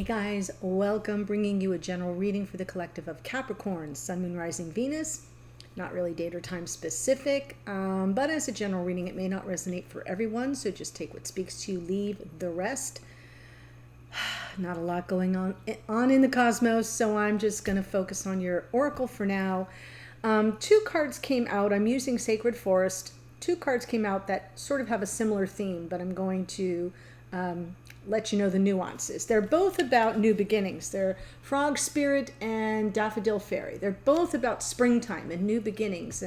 guys, welcome, bringing you a general reading for the collective of Capricorn, Sun, Moon, Rising, Venus. Not really date or time specific, but as a general reading, it may not resonate for everyone, so just take what speaks to you, leave the rest. Not a lot going on in the cosmos, so I'm just going to focus on your oracle for now. Two cards came out. I'm using Sacred Forest. Two cards came out that sort of have a similar theme, but I'm going to let you know the nuances. They're both about new beginnings. They're Frog Spirit and Daffodil Fairy. They're both about springtime and new beginnings.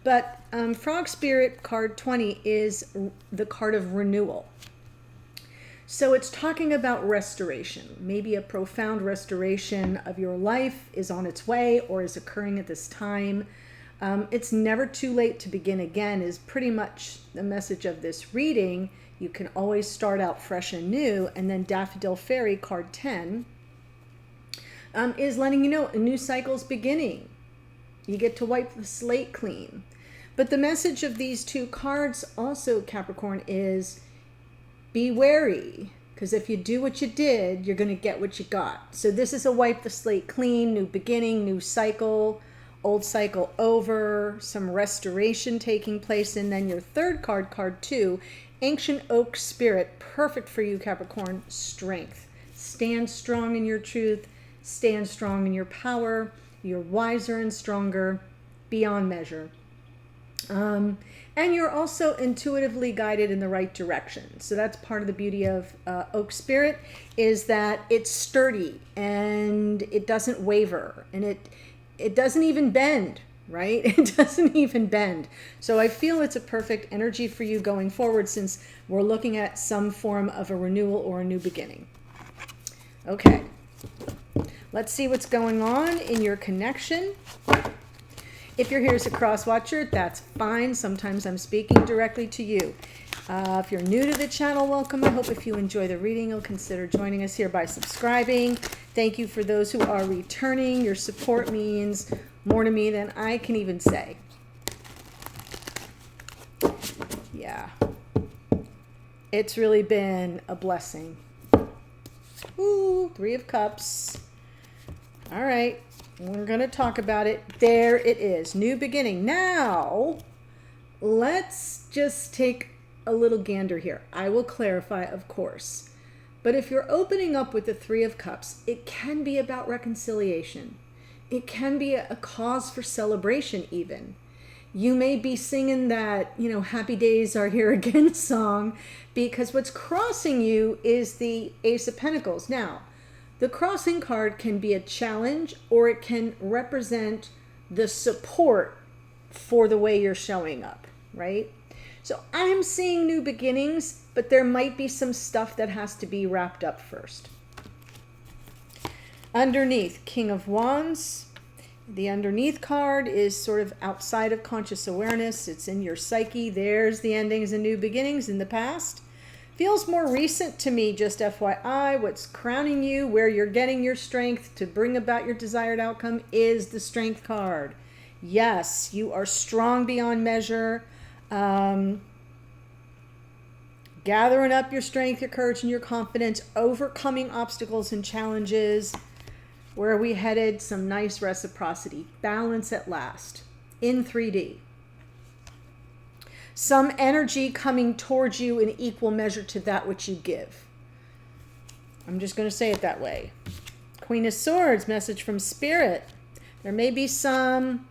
But Frog Spirit card 20 is the card of renewal. So it's talking about restoration. Maybe a profound restoration of your life is on its way or is occurring at this time. It's never too late to begin again is pretty much the message of this reading. You can always start out fresh and new. And then Daffodil Fairy, card 10, is letting you know a new cycle's beginning. You get to wipe the slate clean. But the message of these two cards also, Capricorn, is be wary. Because if you do what you did, you're going to get what you got. So this is a wipe the slate clean, new beginning, new cycle, old cycle over, some restoration taking place. And then your third card, card 2, Ancient Oak Spirit, perfect for you, Capricorn, strength. Stand strong in your truth, stand strong in your power, you're wiser and stronger, beyond measure. And you're also intuitively guided in the right direction. So that's part of the beauty of Oak Spirit, is that it's sturdy and it doesn't waver and it doesn't even bend. Right? It doesn't even bend. So I feel it's a perfect energy for you going forward since we're looking at some form of a renewal or a new beginning. Okay. Let's see what's going on in your connection. If you're here as a cross watcher, that's fine. Sometimes I'm speaking directly to you. If you're new to the channel, welcome. I hope if you enjoy the reading, you'll consider joining us here by subscribing. Thank you for those who are returning. Your support means more to me than I can even say. Yeah. It's really been a blessing. Ooh, 3 of Cups. All right. We're going to talk about it. There it is. New beginning. Now, let's just take a little gander here. I will clarify, of course. But if you're opening up with the 3 of Cups, it can be about reconciliation. It can be a cause for celebration even. You may be singing that, Happy Days Are Here Again song because what's crossing you is the Ace of Pentacles. Now, the crossing card can be a challenge or it can represent the support for the way you're showing up, right? So I'm seeing new beginnings, but there might be some stuff that has to be wrapped up first. Underneath, King of Wands. The underneath card is sort of outside of conscious awareness. It's in your psyche. There's the endings and new beginnings in the past. Feels more recent to me, just FYI. What's crowning you, where you're getting your strength to bring about your desired outcome is the Strength card. Yes, you are strong beyond measure. Gathering up your strength, your courage, and your confidence, overcoming obstacles and challenges. Where are we headed? Some nice reciprocity. Balance at last. In 3D. Some energy coming towards you in equal measure to that which you give. I'm just going to say it that way. Queen of Swords, message from Spirit. There may be some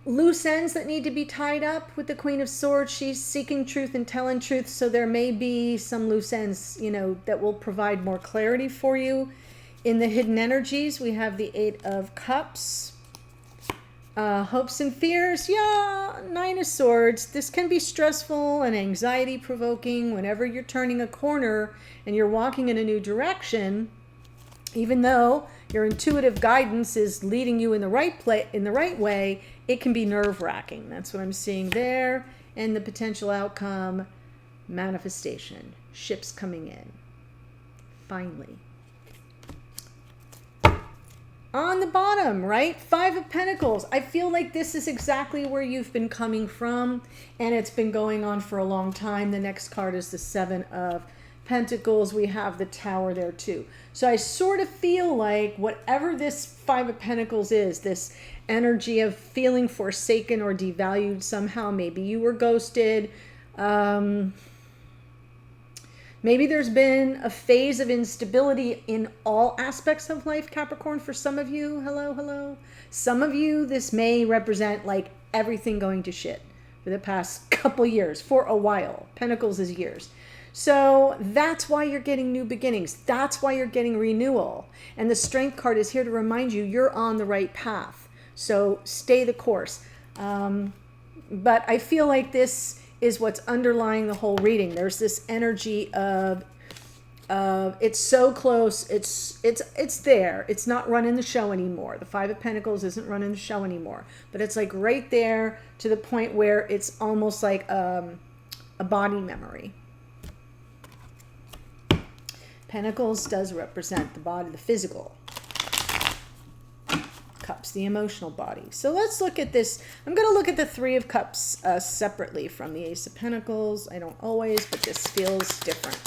loose ends that need to be tied up with the Queen of Swords. She's seeking truth and telling truth, so there may be some loose ends, that will provide more clarity for you. In the hidden energies, we have the 8 of Cups. Hopes and fears, yeah, 9 of Swords. This can be stressful and anxiety provoking whenever you're turning a corner and you're walking in a new direction. Even though your intuitive guidance is leading you in the right way, it can be nerve-wracking. That's what I'm seeing there. And the potential outcome, manifestation, ships coming in. Finally. On the bottom, right? 5 of Pentacles. I feel like this is exactly where you've been coming from, and it's been going on for a long time. The next card is the 7 of Pentacles, we have the Tower there too. So I sort of feel like whatever this Five of Pentacles is, this energy of feeling forsaken or devalued somehow, maybe you were ghosted, maybe there's been a phase of instability in all aspects of life, Capricorn, for some of you. Hello. Some of you, this may represent like everything going to shit for the past couple years, for a while. Pentacles is years. So that's why you're getting new beginnings. That's why you're getting renewal. And the Strength card is here to remind you you're on the right path. So stay the course. But I feel like this is what's underlying the whole reading. There's this energy of it's so close. It's there. It's not running the show anymore. The Five of Pentacles isn't running the show anymore. But it's like right there to the point where it's almost like a body memory. Pentacles does represent the body, the physical. Cups, the emotional body. So let's look at this. I'm going to look at the Three of Cups separately from the Ace of Pentacles. I don't always, but this feels different.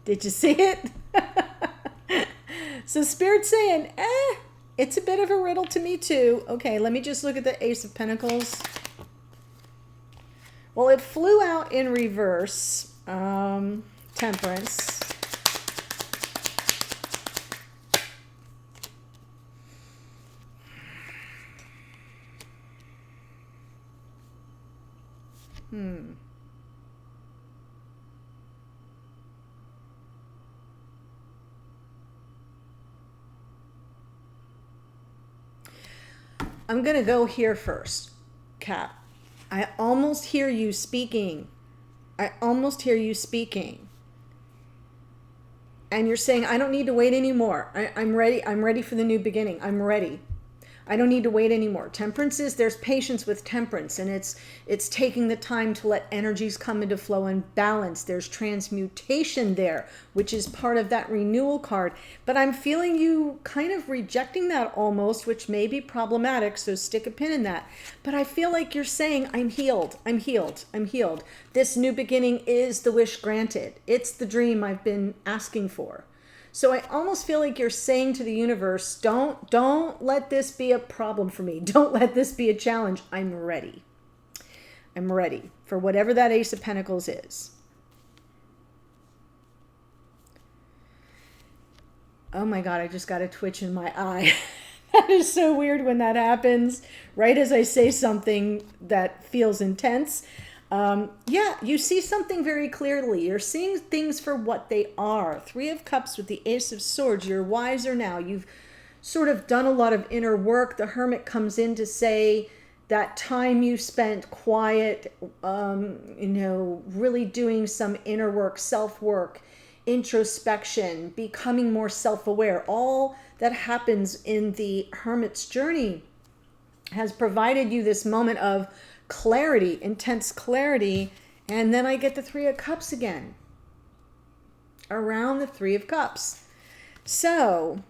Did you see it? So Spirit's saying, it's a bit of a riddle to me too. Okay, let me just look at the Ace of Pentacles. Well, it flew out in reverse. Temperance. I'm going to go here first, Cap. I almost hear you speaking. I almost hear you speaking. And you're saying, I don't need to wait anymore. I'm ready. I'm ready for the new beginning. I'm ready. I don't need to wait anymore. Temperance is, there's patience with temperance, and it's taking the time to let energies come into flow and balance. There's transmutation there, which is part of that renewal card. But I'm feeling you kind of rejecting that almost, which may be problematic, so stick a pin in that. But I feel like you're saying, I'm healed, I'm healed, I'm healed. This new beginning is the wish granted. It's the dream I've been asking for. So I almost feel like you're saying to the universe, don't let this be a problem for me. Don't let this be a challenge. I'm ready. I'm ready for whatever that Ace of Pentacles is. Oh my God, I just got a twitch in my eye. That is so weird when that happens, right as I say something that feels intense. Yeah, you see something very clearly. You're seeing things for what they are. Three of Cups with the Ace of Swords. You're wiser now. You've sort of done a lot of inner work. The Hermit comes in to say that time you spent quiet, really doing some inner work, self-work, introspection, becoming more self-aware. All that happens in the Hermit's journey has provided you this moment of clarity, intense clarity, and then I get the Three of Cups again around the Three of Cups. So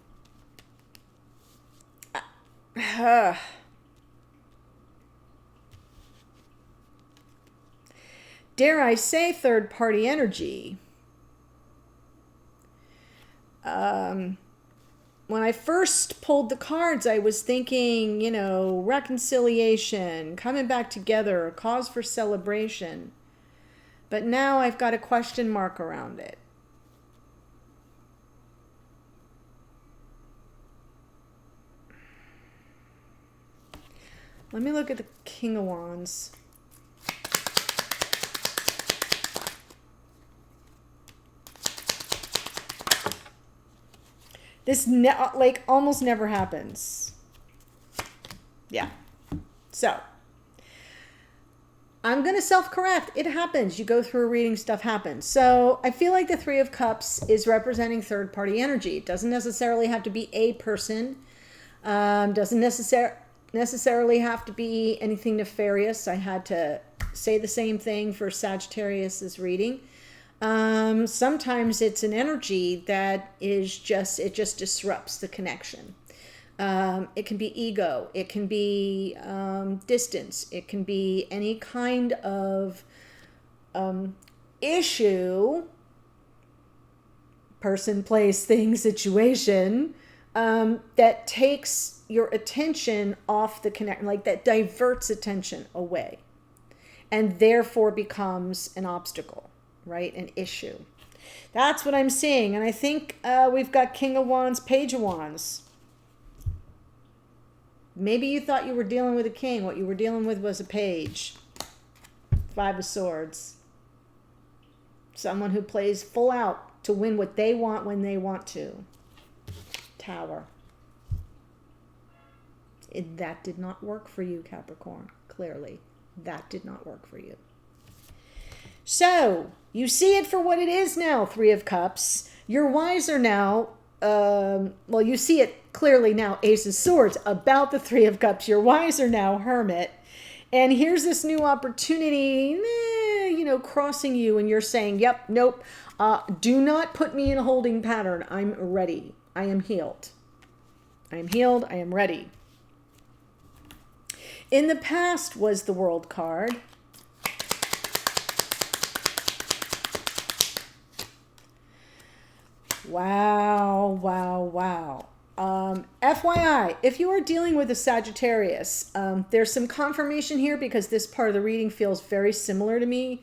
dare I say third party energy. When I first pulled the cards, I was thinking, reconciliation, coming back together, a cause for celebration. But now I've got a question mark around it. Let me look at the King of Wands. This almost never happens. Yeah. So I'm going to self-correct. It happens. You go through a reading, stuff happens. So I feel like the Three of Cups is representing third-party energy. It doesn't necessarily have to be a person. Doesn't necessarily have to be anything nefarious. I had to say the same thing for Sagittarius's reading. Sometimes it's an energy that is it just disrupts the connection. It can be ego. It can be distance. It can be any kind of issue, person, place, thing, situation, that takes your attention off the connect, like that diverts attention away and therefore becomes an obstacle, right? An issue. That's what I'm seeing. And I think we've got King of Wands, Page of Wands. Maybe you thought you were dealing with a king. What you were dealing with was a page. Five of Swords. Someone who plays full out to win what they want when they want to. Tower. That did not work for you, Capricorn. Clearly, that did not work for you. So, you see it for what it is now, Three of Cups. You're wiser now. Well, you see it clearly now, Ace of Swords, about the Three of Cups. You're wiser now, Hermit. And here's this new opportunity, crossing you, and you're saying, yep, nope, do not put me in a holding pattern. I'm ready. I am healed. I am healed. I am ready. In the past was the World card. Wow, wow, wow. FYI, if you are dealing with a Sagittarius, there's some confirmation here because this part of the reading feels very similar to me.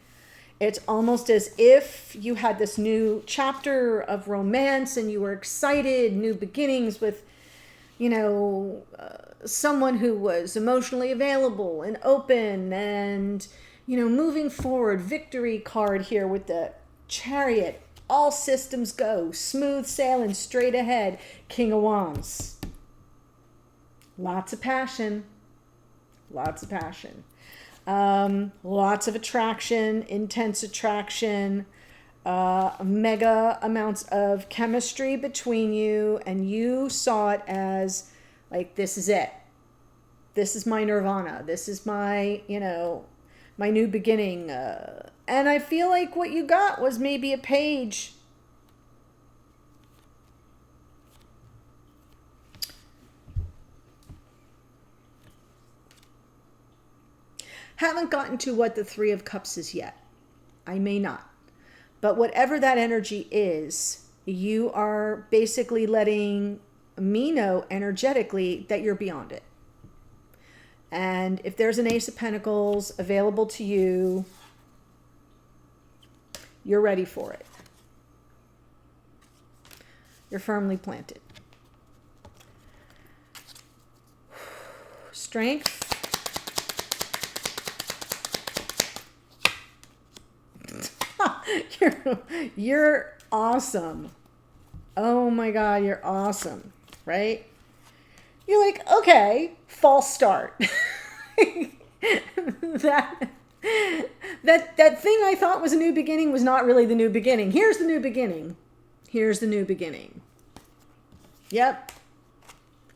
It's almost as if you had this new chapter of romance and you were excited, new beginnings with, someone who was emotionally available and open and, moving forward. Victory card here with the Chariot. All systems go. Smooth sailing straight ahead. King of Wands. Lots of passion. Lots of passion. Lots of attraction. Intense attraction. Mega amounts of chemistry between you. And you saw it as like, this is it. This is my nirvana. This is my, my new beginning. And I feel like what you got was maybe a page. Haven't gotten to what the Three of Cups is yet. I may not. But whatever that energy is, you are basically letting me know energetically that you're beyond it. And if there's an Ace of Pentacles available to you, you're ready for it. You're firmly planted. Strength. You're awesome. Oh my God, you're awesome, right? You're like, okay, false start. that thing I thought was a new beginning was not really the new beginning. Here's the new beginning. Here's the new beginning. Yep.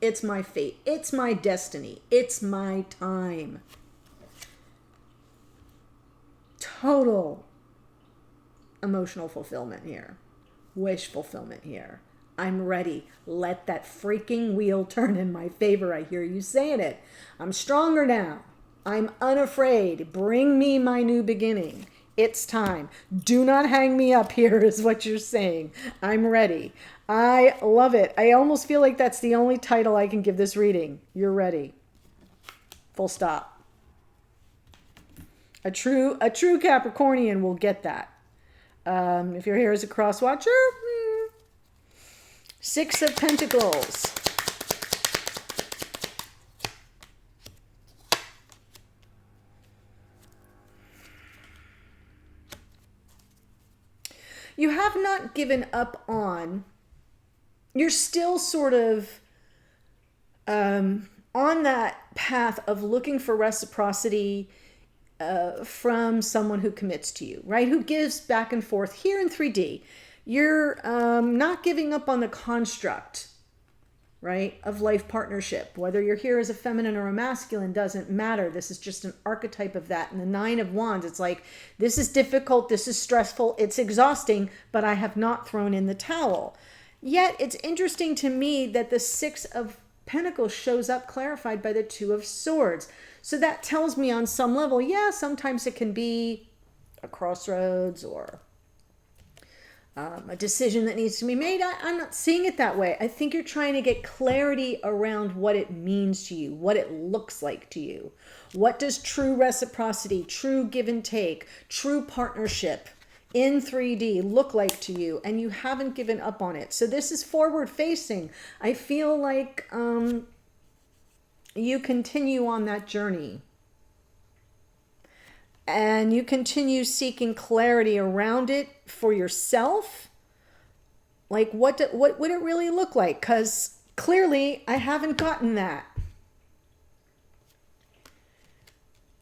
It's my fate. It's my destiny. It's my time. Total emotional fulfillment here. Wish fulfillment here. I'm ready. Let that freaking wheel turn in my favor. I hear you saying it. I'm stronger now. I'm unafraid. Bring me my new beginning. It's time. Do not hang me up here is what you're saying. I'm ready. I love it. I almost feel like that's the only title I can give this reading. You're ready. Full stop. A true Capricornian will get that. If you're here as a cross watcher, Six of Pentacles. You have not given up on, you're still sort of on that path of looking for reciprocity from someone who commits to you, right? Who gives back and forth here in 3D. You're not giving up on the construct, right, of life partnership. Whether you're here as a feminine or a masculine doesn't matter. This is just an archetype of that. And the Nine of Wands, it's like, this is difficult, this is stressful, it's exhausting, but I have not thrown in the towel. Yet it's interesting to me that the Six of Pentacles shows up clarified by the Two of Swords. So that tells me on some level, yeah, sometimes it can be a crossroads or a decision that needs to be made. I'm not seeing it that way. I think you're trying to get clarity around what it means to you, what it looks like to you. What does true reciprocity, true give and take, true partnership in 3D look like to you? And you haven't given up on it. So this is forward facing. I feel like you continue on that journey. And you continue seeking clarity around it for yourself. Like, what would it really look like? Because clearly I haven't gotten that.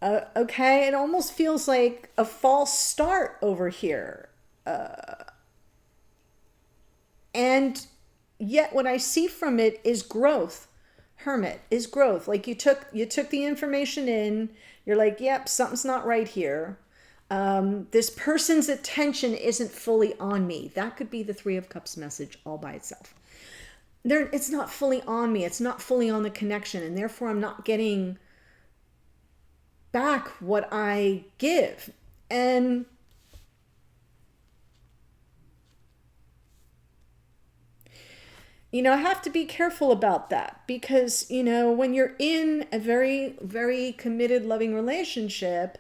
Okay, it almost feels like a false start over here. And yet what I see from it is growth. Hermit is growth. Like you took the information in. You're like, yep, something's not right here. This person's attention isn't fully on me. That could be the Three of Cups message all by itself. It's not fully on me. It's not fully on the connection. And therefore, I'm not getting back what I give. And I have to be careful about that because, when you're in a very, very committed, loving relationship,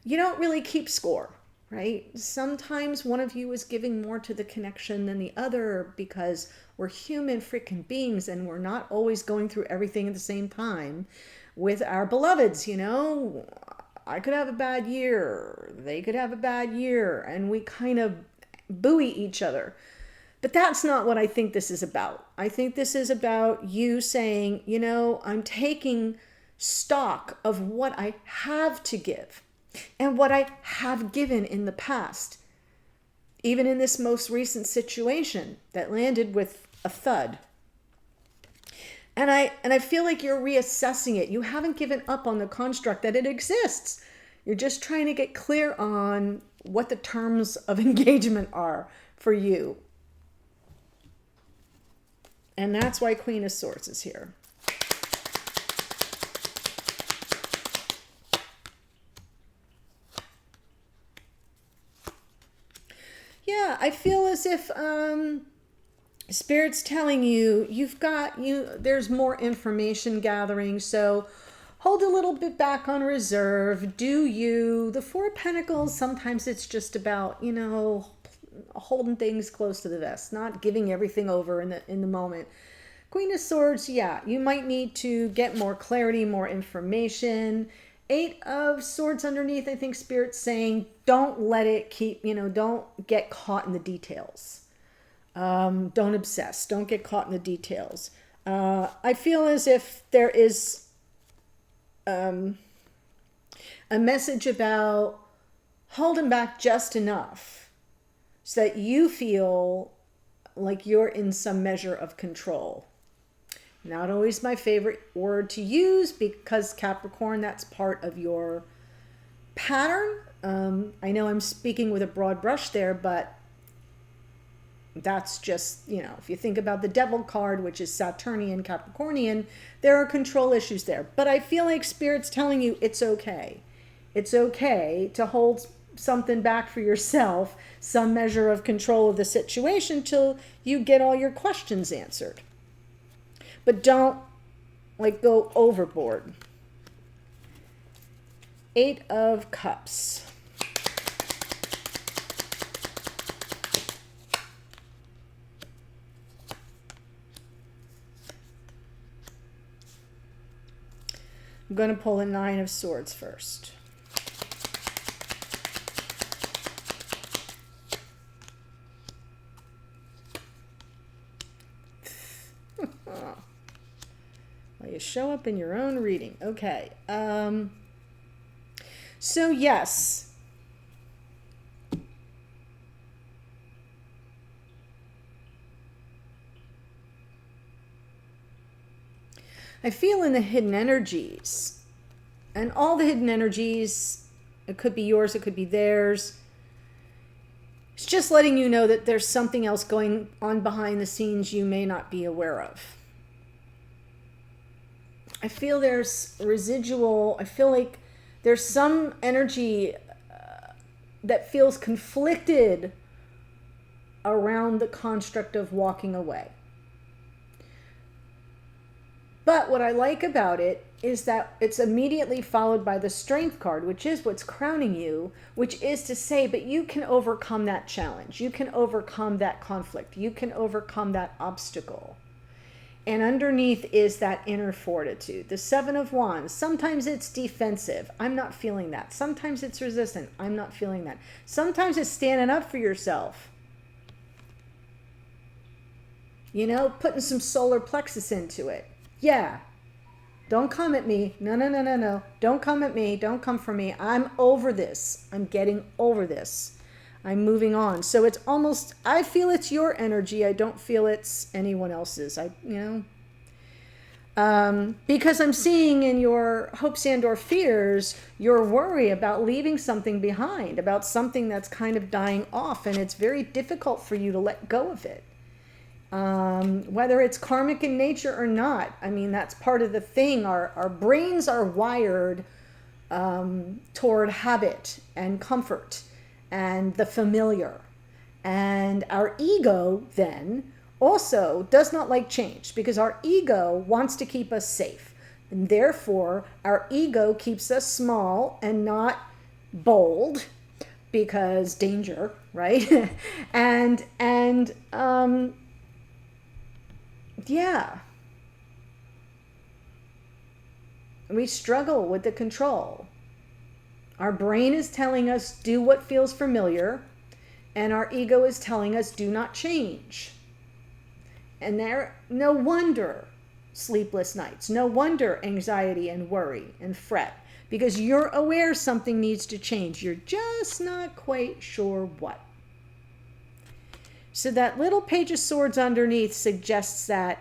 you don't really keep score, right? Sometimes one of you is giving more to the connection than the other because we're human freaking beings and we're not always going through everything at the same time with our beloveds, I could have a bad year, they could have a bad year, and we kind of buoy each other. But that's not what I think this is about. I think this is about you saying, I'm taking stock of what I have to give and what I have given in the past. Even in this most recent situation that landed with a thud. And I feel like you're reassessing it. You haven't given up on the construct that it exists. You're just trying to get clear on what the terms of engagement are for you. And that's why Queen of Swords is here. Yeah, I feel as if Spirit's telling you, there's more information gathering, so hold a little bit back on reserve. The Four of Pentacles, sometimes it's just about, holding things close to the vest, not giving everything over in the moment. Queen of Swords, yeah, you might need to get more clarity, more information. Eight of Swords underneath, I think Spirit's saying, don't let it don't get caught in the details. Don't obsess. Don't get caught in the details. I feel as if there is a message about holding back just enough so that you feel like you're in some measure of control. Not always my favorite word to use because Capricorn, that's part of your pattern. I know I'm speaking with a broad brush there, but that's just, if you think about the Devil card, which is Saturnian, Capricornian, there are control issues there. But I feel like Spirit's telling you it's okay. It's okay to hold something back for yourself, some measure of control of the situation till you get all your questions answered. But don't go overboard. Eight of Cups. I'm going to pull a Nine of Swords first. Well, you show up in your own reading. Okay. So yes. I feel in the hidden energies, and all the hidden energies, it could be yours, it could be theirs. It's just letting you know that there's something else going on behind the scenes you may not be aware of. I feel there's residual, I feel like there's some energy that feels conflicted around the construct of walking away. But what I like about it is that it's immediately followed by the Strength card, which is what's crowning you, which is to say, but you can overcome that challenge. You can overcome that conflict. You can overcome that obstacle. And underneath is that inner fortitude. The Seven of Wands. Sometimes it's defensive. I'm not feeling that. Sometimes it's resistant. I'm not feeling that. Sometimes it's standing up for yourself. You know, putting some solar plexus into it. Yeah. Don't come at me. No, no, no, no, no. Don't come at me. Don't come for me. I'm over this. I'm getting over this. I'm moving on. So it's almost, I feel it's your energy. I don't feel it's anyone else's. Because I'm seeing in your hopes and or fears, your worry about leaving something behind, about something that's kind of dying off. And it's very difficult for you to let go of it. Whether it's karmic in nature or not. I mean, that's part of the thing. Our brains are wired toward habit and comfort and the familiar. And our ego then also does not like change because our ego wants to keep us safe. And therefore, our ego keeps us small and not bold because danger, right? Yeah. We struggle with the control. Our brain is telling us do what feels familiar, and our ego is telling us do not change. And no wonder sleepless nights, no wonder anxiety and worry and fret, because you're aware something needs to change. You're just not quite sure what. So that little Page of Swords underneath suggests that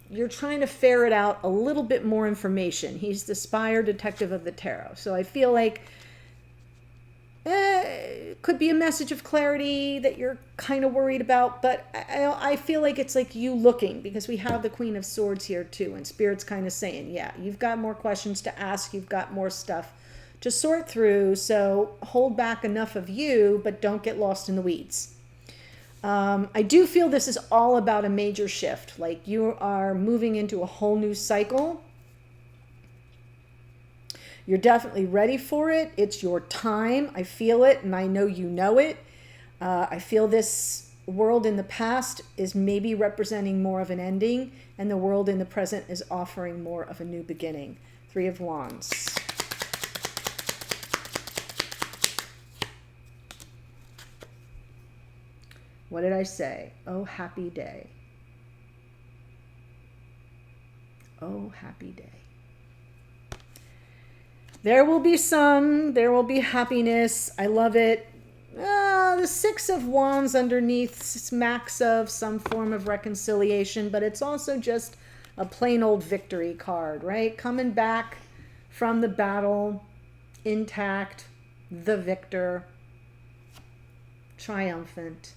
you're trying to ferret out a little bit more information. He's the spire detective of the tarot. So I feel like it could be a message of clarity that you're kind of worried about, but I feel like it's like you looking, because we have the Queen of Swords here too, and Spirit's kind of saying, yeah, you've got more questions to ask, you've got more stuff to sort through, so hold back enough of you, but don't get lost in the weeds. I do feel this is all about a major shift, like you are moving into a whole new cycle. You're definitely ready for it. It's your time. I feel it, and I know you know it. I feel this world in the past is maybe representing more of an ending, and the world in the present is offering more of a new beginning. Three of Wands. What did I say? Oh, happy day. Oh, happy day. There will be sun. There will be happiness. I love it. The Six of Wands underneath smacks of some form of reconciliation, but it's also just a plain old victory card, right? Coming back from the battle, intact, the victor, triumphant.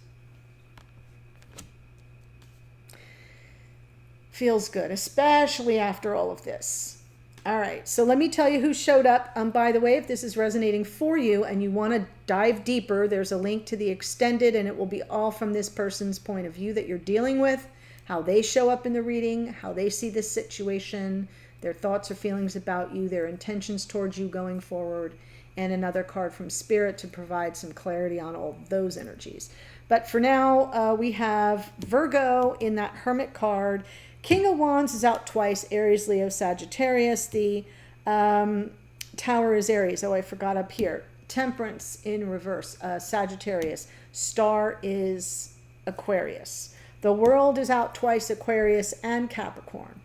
Feels good, especially after all of this. All right, so let me tell you who showed up. By the way, if this is resonating for you and you want to dive deeper, there's a link to the extended, and it will be all from this person's point of view that you're dealing with, how they show up in the reading, how they see this situation, their thoughts or feelings about you, their intentions towards you going forward, and another card from Spirit to provide some clarity on all those energies. But for now, we have Virgo in that Hermit card. King of Wands is out twice, Aries, Leo, Sagittarius. The Tower is Aries. Oh, I forgot up here. Temperance in reverse, Sagittarius. Star is Aquarius. The World is out twice, Aquarius and Capricorn.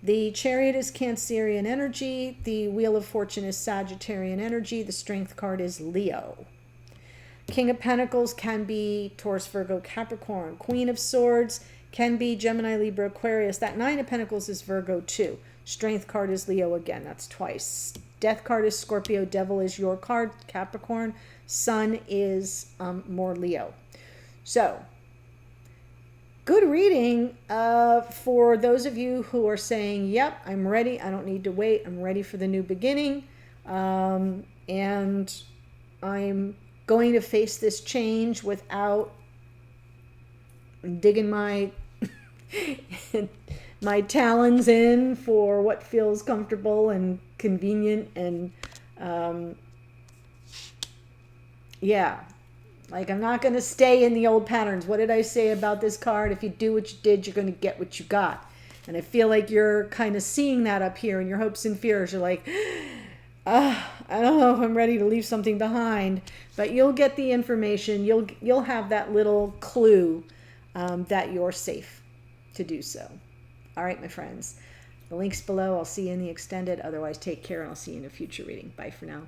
The Chariot is Cancerian energy. The Wheel of Fortune is Sagittarian energy. The Strength card is Leo. King of Pentacles can be Taurus, Virgo, Capricorn. Queen of Swords can be Gemini, Libra, Aquarius. That Nine of Pentacles is Virgo too. Strength card is Leo again. That's twice. Death card is Scorpio. Devil is your card, Capricorn. Sun is more Leo. So, good reading for those of you who are saying, yep, I'm ready. I don't need to wait. I'm ready for the new beginning. And I'm going to face this change without digging my my talons in for what feels comfortable and convenient. And yeah, like I'm not going to stay in the old patterns. What did I say about this card? If you do what you did, you're going to get what you got. And I feel like you're kind of seeing that up here in your hopes and fears. You're like, I don't know if I'm ready to leave something behind, but you'll get the information. You'll have that little clue that you're safe to do so. All right, my friends. The link's below. I'll see you in the extended. Otherwise, take care, and I'll see you in a future reading. Bye for now.